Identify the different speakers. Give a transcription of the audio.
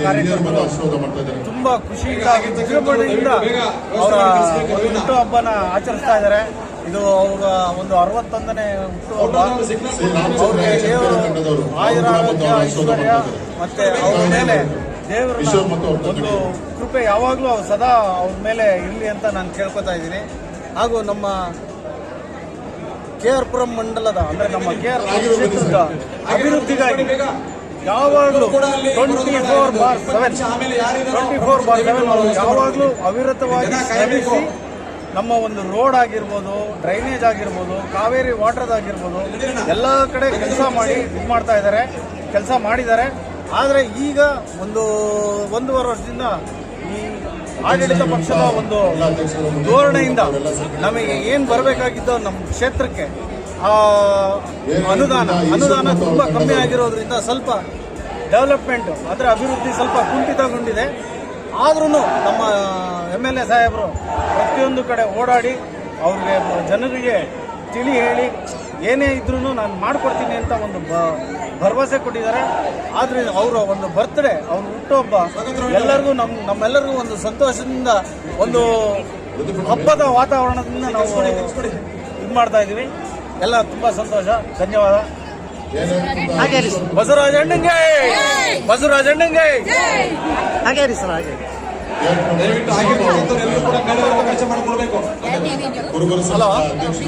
Speaker 1: ಕಾರ್ಯಕರ್ತರು ತುಂಬಾ ಖುಷಿಯಿಂದ ವಿಜೃಂಭಣೆಯಿಂದ ಅವರ ಹುಟ್ಟುಹಬ್ಬನ ಆಚರಿಸ್ತಾ ಇದ್ದಾರೆ. ಇದು ಅವರ ಒಂದು 61ನೇ ಹುಟ್ಟುಹಬ್ಬ. ಅವ್ರಿಗೆ ದೇವರು ಆಯುರಾರೋಗ್ಯ ಐಶ್ವರ್ಯ ಮತ್ತೆ ಅವ್ರ ಮೇಲೆ ದೇವರ ಒಂದು ಕೃಪೆ ಯಾವಾಗಲೂ ಸದಾ ಅವ್ರ ಮೇಲೆ ಇರಲಿ ಅಂತ ನಾನು ಕೇಳ್ಕೊತಾ ಇದ್ದೀನಿ. ಹಾಗೂ ನಮ್ಮ KR ಪುರಂ ಮಂಡಲದ ಅಂದ್ರೆ ನಮ್ಮ KR ಕ್ಷೇತ್ರದ ಅಭಿವೃದ್ಧಿಗಾಗಿ ಯಾವಾಗಲೂ 24/7 ಯಾವಾಗಲೂ ಅವಿರತವಾಗಿ ಶ್ರಮಿಸಿ ನಮ್ಮ ಒಂದು ರೋಡ್ ಆಗಿರ್ಬೋದು, ಡ್ರೈನೇಜ್ ಆಗಿರ್ಬೋದು, ಕಾವೇರಿ ವಾಟರ್ ಆಗಿರ್ಬೋದು ಎಲ್ಲ ಕಡೆ ಕೆಲಸ ಮಾಡಿದ್ದಾರೆ. ಆದರೆ ಈಗ ಒಂದೂವರೆ ವರ್ಷದಿಂದ ಈ ಆಡಳಿತ ಪಕ್ಷದ ಒಂದು ಧೋರಣೆಯಿಂದ ನಮಗೆ ಏನು ಬರಬೇಕಾಗಿದ್ದೋ ನಮ್ಮ ಕ್ಷೇತ್ರಕ್ಕೆ ಅನುದಾನ ತುಂಬ ಕಮ್ಮಿ ಆಗಿರೋದ್ರಿಂದ ಸ್ವಲ್ಪ ಡೆವಲಪ್ಮೆಂಟ್ ಅಂದರೆ ಅಭಿವೃದ್ಧಿ ಸ್ವಲ್ಪ ಕುಂಠಿತಗೊಂಡಿದೆ. ಆದ್ರೂ ನಮ್ಮ MLA ಸಾಹೇಬರು ಪ್ರತಿಯೊಂದು ಕಡೆ ಓಡಾಡಿ ಅವ್ರಿಗೆ ಜನರಿಗೆ ತಿಳಿ ಹೇಳಿ ಏನೇ ಇದ್ರೂ ನಾನು ಮಾಡಿಕೊಡ್ತೀನಿ ಅಂತ ಒಂದು ಭರವಸೆ ಕೊಟ್ಟಿದ್ದಾರೆ. ಆದರೆ ಅವರ ಒಂದು ಬರ್ತ್ಡೇ, ಅವ್ರ ಹುಟ್ಟುಹಬ್ಬ ಎಲ್ಲರಿಗೂ ನಮ್ಮೆಲ್ಲರಿಗೂ ಒಂದು ಸಂತೋಷದಿಂದ ಒಂದು ಹಬ್ಬದ ವಾತಾವರಣದಿಂದ ನಾವು ಇದು ಮಾಡ್ತಾ ಇದ್ದೀವಿ. ಎಲ್ಲ ತುಂಬ ಸಂತೋಷ. ಧನ್ಯವಾದ. ಬಸವರಾಜ ಅಣ್ಣಂಗೆ
Speaker 2: ಹಾಗೆ ರೀ ಸರ್, ಹಾಗೆ
Speaker 3: ದಯವಿಟ್ಟು ಆಗಿರ್ತಕ್ಕಂಥವ್ರೆಲ್ಲರೂ ಕೂಡ ಮೇಡಮ್ ಕೆಲಸ ಮಾಡಿಕೊಳ್ಬೇಕು.